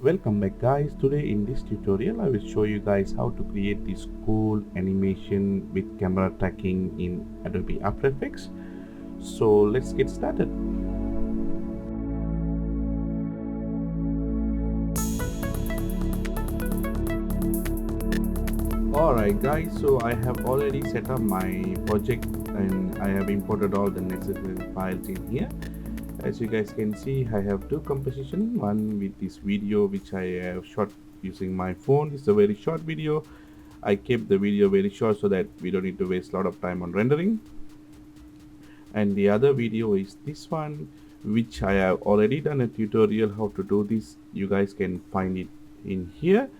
Welcome back guys. Today in this tutorial I will show you guys how to create this cool animation with camera tracking in Adobe After Effects. So let's get started. Alright guys, so I have already set up my project and I have imported all the necessary files in here. As you guys can see, I have two compositions, one with this video which I have shot using my phone. It's a very short video. I kept the video very short so that we don't need to waste a lot of time on rendering. And the other video is this one, which I have already done a tutorial how to do this. You guys can find it in here,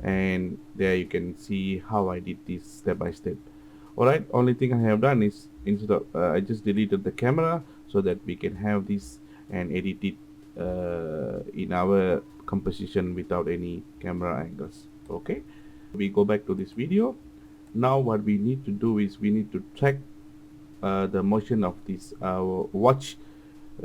and there you can see how I did this step by step. Alright, only thing I have done is instead of I just deleted the camera so that we can have this and edit it in our composition without any camera angles. Okay, we go back to this video. Now what we need to do is we need to track the motion of this watch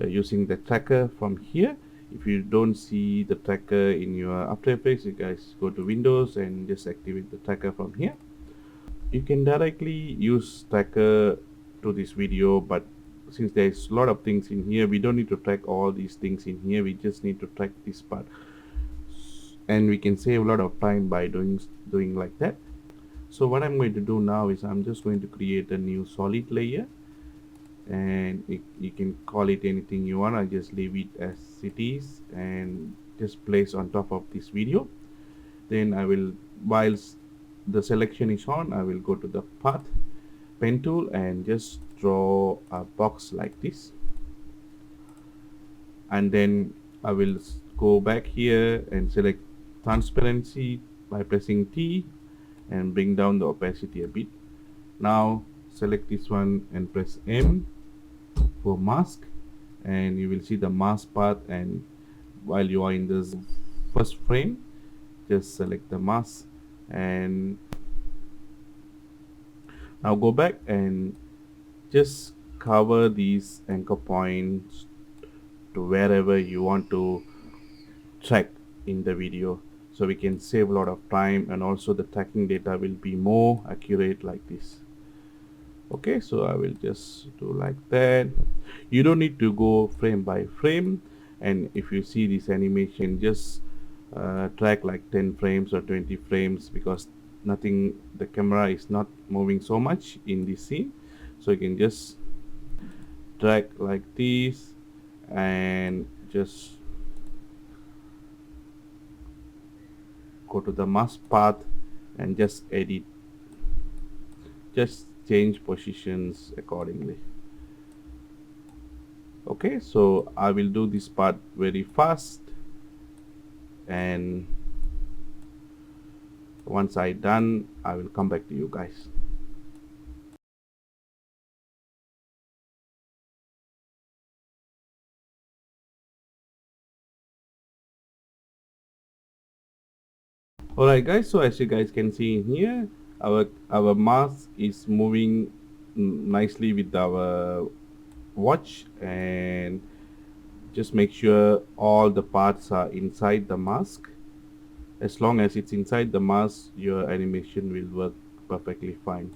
using the tracker from here. If you don't see the tracker in your After Effects, you guys go to Windows and just activate the tracker from here. You can directly use tracker to this video, but since there's a lot of things in here, we don't need to track all these things in here. We just need to track this part, and we can save a lot of time by doing like that. So what I'm going to do now is I'm just going to create a new solid layer, and you can call it anything you want. I just leave it as it is and just place on top of this video. Then I will, whilst the selection is on, I will go to the path pen tool and just draw a box like this, and then I will go back here and select transparency by pressing T and bring down the opacity a bit. Now select this one and press M for mask, and you will see the mask path, and while you are in this first frame, just select the mask, and now go back and just cover these anchor points to wherever you want to track in the video, so we can save a lot of time, and also the tracking data will be more accurate like this. Okay, so I will just do like that. You don't need to go frame by frame, and if you see this animation, just track like 10 frames or 20 frames, because the camera is not moving so much in this scene. So you can just drag like this and just go to the mask path and just edit, just change positions accordingly. Okay, so I will do this part very fast, and once I done, I will come back to you guys. Alright guys, so as you guys can see in here, our mask is moving nicely with our watch, and just make sure all the parts are inside the mask. As long as it's inside the mask, your animation will work perfectly fine.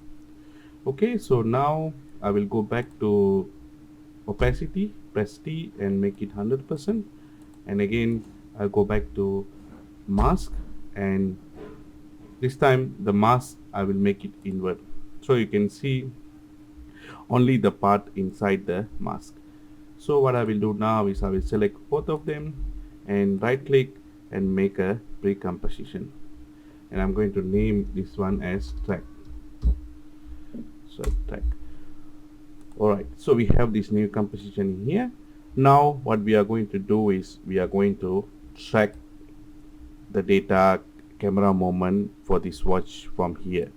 Okay, so now I will go back to opacity, press T and make it 100%, and again I'll go back to mask, and this time the mask I will make it invert, so you can see only the part inside the mask. So what I will do now is I will select both of them and right click and make a recomposition, and I'm going to name this one as track. So track. Alright, so we have this new composition here. Now what we are going to do is we are going to track the data camera moment for this watch from here.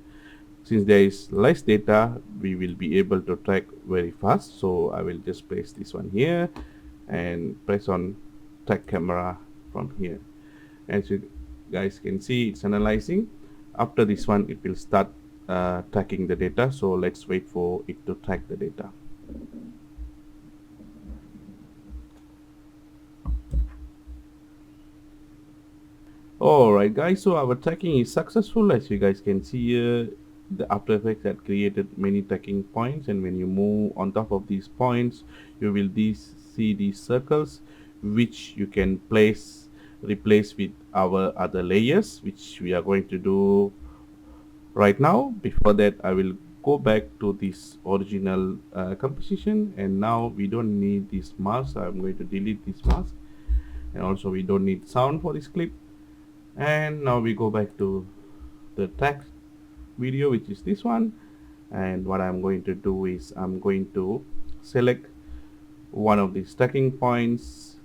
Since there is less data, we will be able to track very fast. So I will just place this one here and press on track camera from here. As you guys can see, it's analyzing. After this one, it will start tracking the data. So let's wait for it to track the data. Alright guys, so our tracking is successful. As you guys can see here, the After Effects had created many tracking points, and when you move on top of these points, you will see these circles which you can replace with our other layers, which we are going to do right now. Before that, I will go back to this original composition, and now we don't need this mask, so I'm going to delete this mask, and also we don't need sound for this clip. And now we go back to the text video, which is this one, and what I'm going to do is I'm going to select one of these tracking points,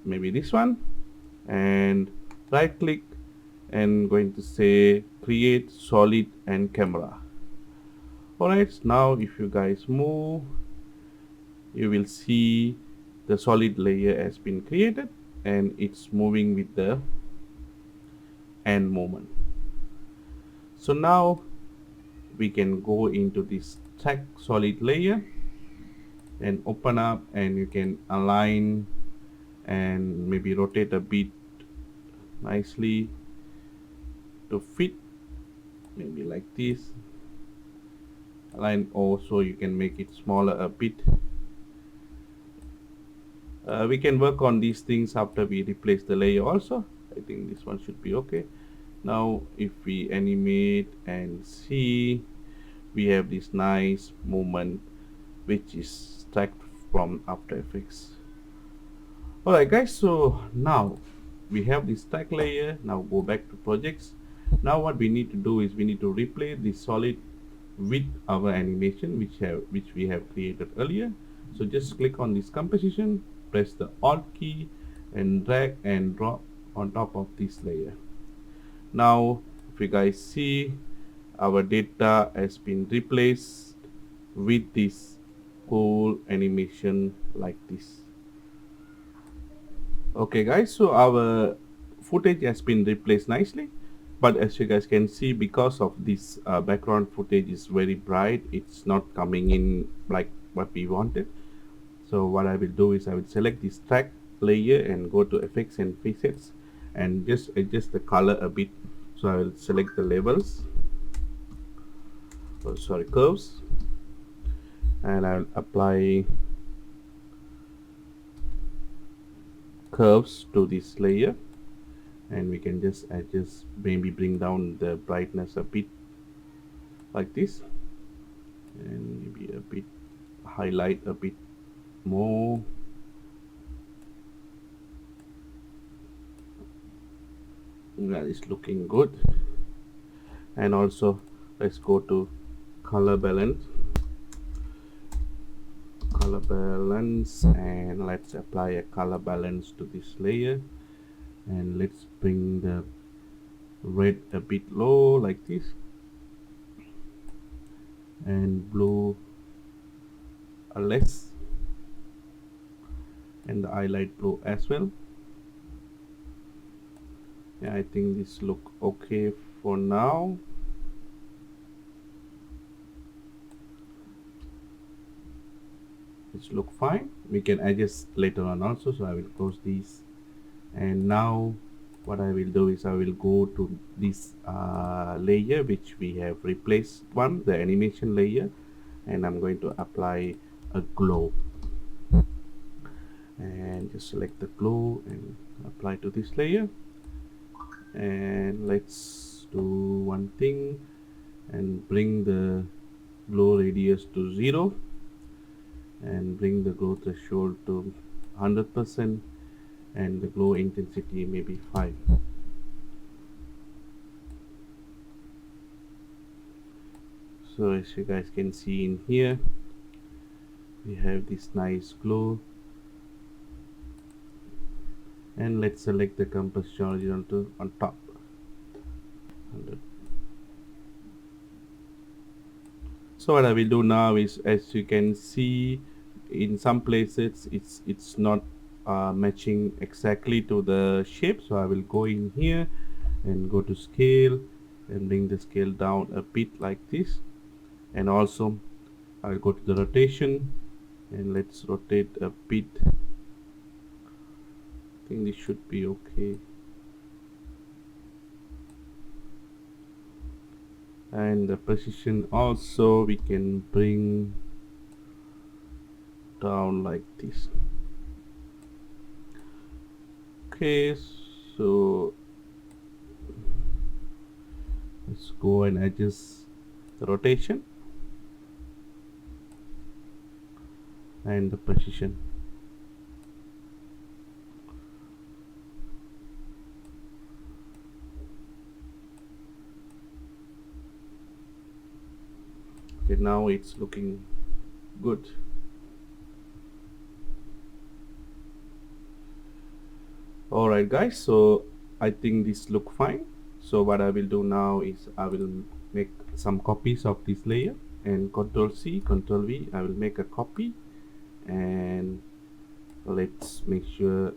maybe this one, and right click and going to say create solid and camera. Alright, now if you guys move, you will see the solid layer has been created and it's moving with the hand movement. So now we can go into this track solid layer and open up, and you can align and maybe rotate a bit nicely to fit, maybe like this. Align also, you can make it smaller a bit. We can work on these things after we replace the layer also. I think this one should be okay. Now if we animate and see, we have this nice movement which is tracked from After Effects. Alright guys, so now we have this track layer. Now go back to projects. Now what we need to do is we need to replace this solid with our animation which we have created earlier. So just click on this composition, press the Alt key and drag and drop on top of this layer. Now if you guys see, our data has been replaced with this cool animation like this. Okay guys, so our footage has been replaced nicely, but as you guys can see, because of this background footage is very bright, it's not coming in like what we wanted. So what I will do is I will select this track layer and go to effects and presets and just adjust the color a bit. So I will select the levels, curves, and I will apply curves to this layer, and we can just adjust, maybe bring down the brightness a bit like this, and maybe a bit highlight a bit more. That is looking good. And also let's go to color balance, and let's apply a color balance to this layer, and let's bring the red a bit low like this, and blue a less, and the highlight blue as well. Yeah, I think this look okay for now. It's look fine. We can adjust later on also, so I will close these. And now what I will do is I will go to this layer which we have replaced, the animation layer, and I'm going to apply a glow, and just select the glow and apply to this layer. And let's do one thing and bring the glow radius to 0 and bring the glow threshold to 100% and the glow intensity maybe 5. So as you guys can see in here, we have this nice glow. And let's select the composition horizontal on top. 100. So what I will do now is, as you can see, in some places it's not matching exactly to the shape. So I will go in here and go to scale and bring the scale down a bit like this, and also I'll go to the rotation and let's rotate a bit I think this should be okay. And the precision also we can bring down like this. Okay, so let's go and adjust the rotation and the precision. Okay, now it's looking good. Alright guys, so I think this look fine. So what I will do now is I will make some copies of this layer, and Control C, Control V, I will make a copy, and let's make sure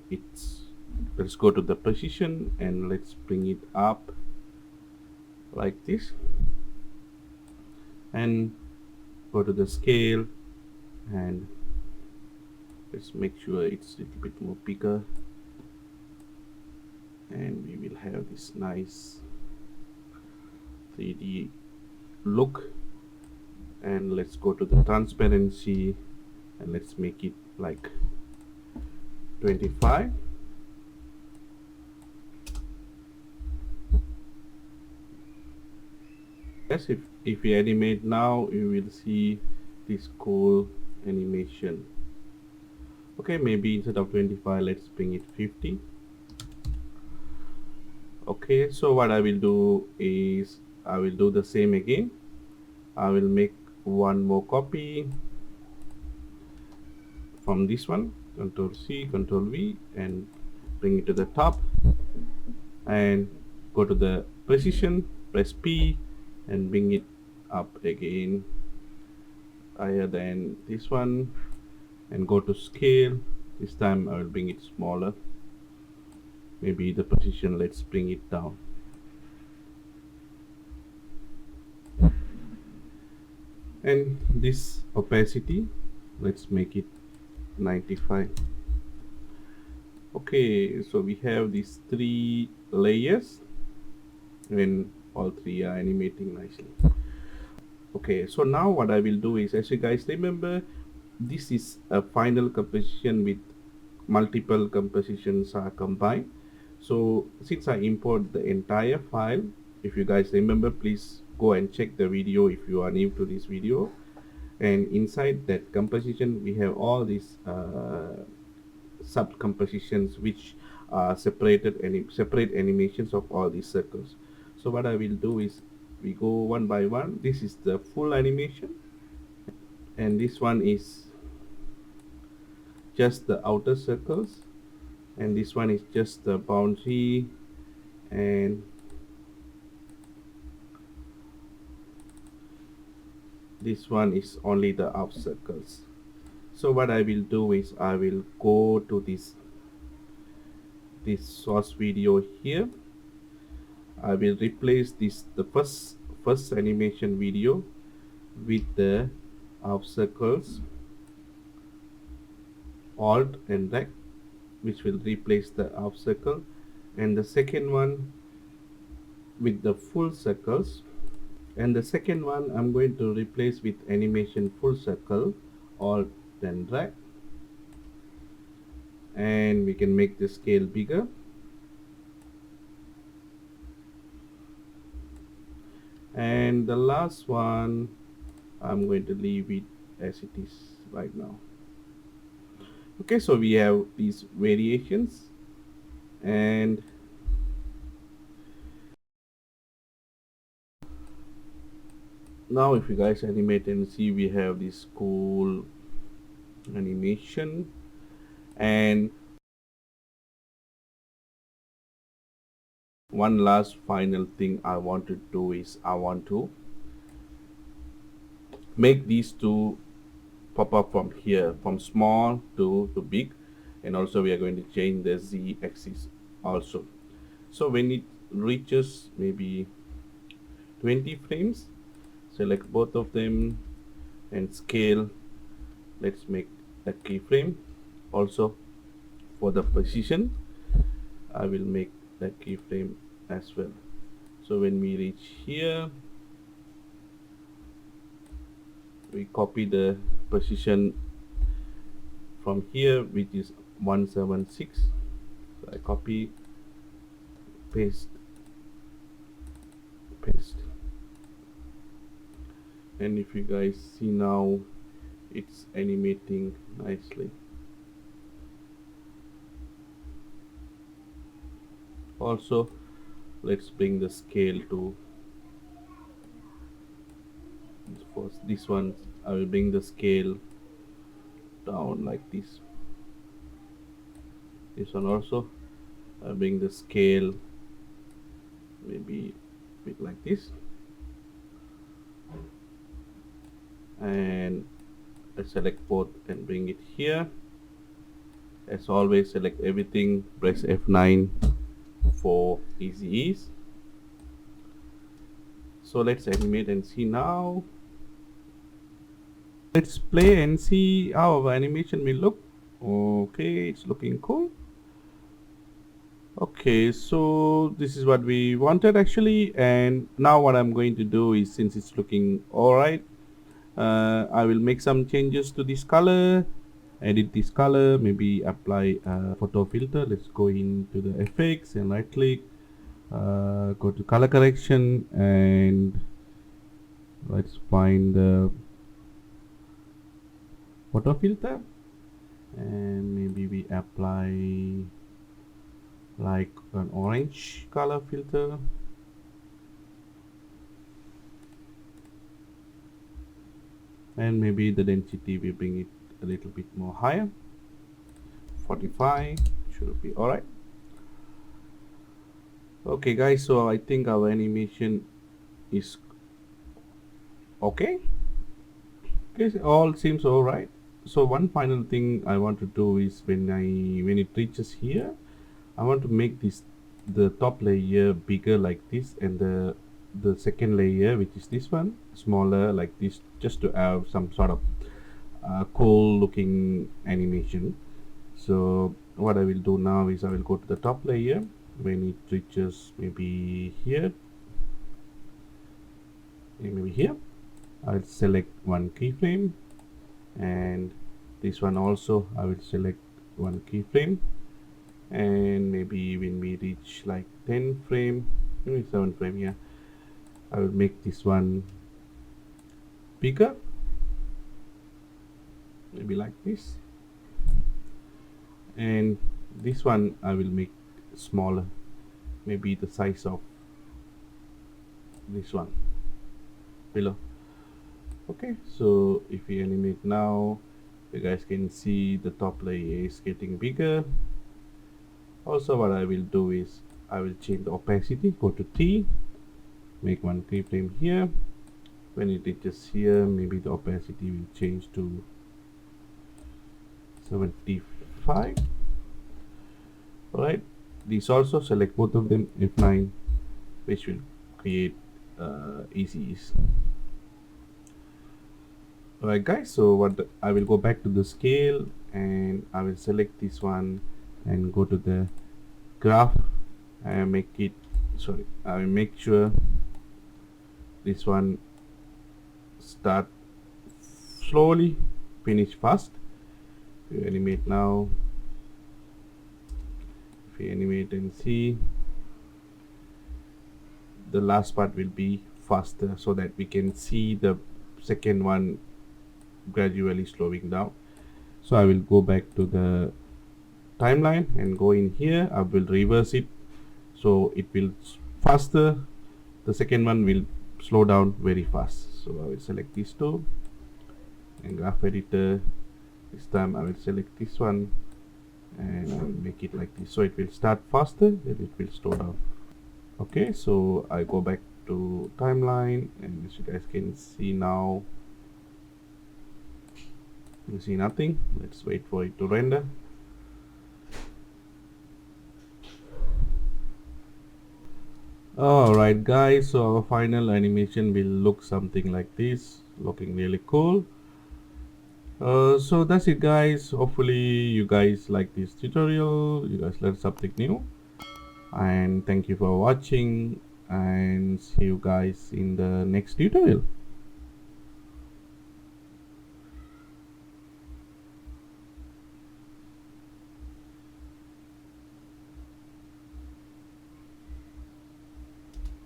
let's go to the precision and let's bring it up like this, and go to the scale, and let's make sure it's a little bit more bigger, and we will have this nice 3D look. And let's go to the transparency and let's make it like 25. Yes, if we animate now, you will see this cool animation. Okay, maybe instead of 25, let's bring it 50. Okay, so what I will do is I will do the same again. I will make one more copy from this one, Control C, Control V, and bring it to the top, and go to the precision, press P, and bring it up again higher than this one, and go to scale. This time I will bring it smaller. Maybe the precision, let's bring it down. And this opacity, let's make it 95. Okay, so we have these 3 layers and all 3 are animating nicely. Okay, so now what I will do is, as you guys remember, this is a final composition with multiple compositions are combined. So since I import the entire file, if you guys remember, please go and check the video if you are new to this video. And inside that composition we have all these sub compositions which are separate animations of all these circles. So what I will do is we go one by one. This is the full animation, and this one is just the outer circles, and this one is just the boundary, and this one is only the outer circles. So what I will do is I will go to this source video here. I will replace the first animation video with the outer circles, Alt and Rec, which will replace the outer circle, and the second one with the full circles, and the second one I'm going to replace with animation full circle, Alt and Drag, and we can make the scale bigger. And the last one I'm going to leave it as it is right now. Okay, so we have these variations, and now if you guys animate and see, we have this cool animation. And one last final thing I want to do is I want to make these two pop up from here, from small to big, and also we are going to change the Z axis also. So when it reaches maybe 20 frames, select both of them and scale. Let's make a keyframe also for the precision. I will make that keyframe as well. So when we reach here, we copy the position from here, which is 176. So I copy, paste, paste, and if you guys see now, it's animating nicely. Also, let's bring the scale to, for this one I will bring the scale down like this. This one also I bring the scale maybe a bit like this, and I select both and bring it here. As always, select everything, press F9 for easy ease. So let's animate and see now. Let's play and see how our animation will look. Okay, it's looking cool. Okay, so this is what we wanted actually, and now what I'm going to do is, since it's looking alright, I will make some changes to this color, edit this color, maybe apply a photo filter. Let's go into the effects and right click, go to color correction, and let's find the photo filter, and maybe we apply like an orange color filter. And maybe the density we bring it a little bit more higher, 45 should be all right. Okay guys, so I think our animation is okay. Okay, all seems all right. So one final thing I want to do is, when it reaches here, I want to make the top layer bigger like this, and the second layer, which is this one, smaller like this, just to have some sort of cool looking animation. So what I will do now is I will go to the top layer. When it reaches maybe here, maybe here, I'll select one keyframe, and this one also I will select one keyframe, and maybe when we reach like 10 frame, maybe 7 frame, yeah, I will make this one bigger, maybe like this, and this one I will make smaller, maybe the size of this one below. Okay, so if we animate now, you guys can see the top layer is getting bigger. Also, what I will do is I will change the opacity, go to T, make one keyframe here. When it reaches here, maybe the opacity will change to 75. Alright, these also select both of them, F9, which will create easy ease. Alright guys, so I will go back to the scale, and I will select this one and go to the graph and make it, sorry, I will make sure this one start slowly, finish fast. If you animate now, if you animate and see, the last part will be faster, so that we can see the second one gradually slowing down. So I will go back to the timeline and go in here. I will reverse it, so it will faster, the second one will slow down very fast. So I will select these two, and graph editor, this time I will select this one, and I will make it like this, so it will start faster, then it will slow down. Okay, so I go back to timeline, and as you guys can see now, you see nothing. Let's wait for it to render. Alright guys, so our final animation will look something like this, looking really cool. So that's it guys. Hopefully you guys like this tutorial, you guys learned something new. and thank you for watching, and see you guys in the next tutorial.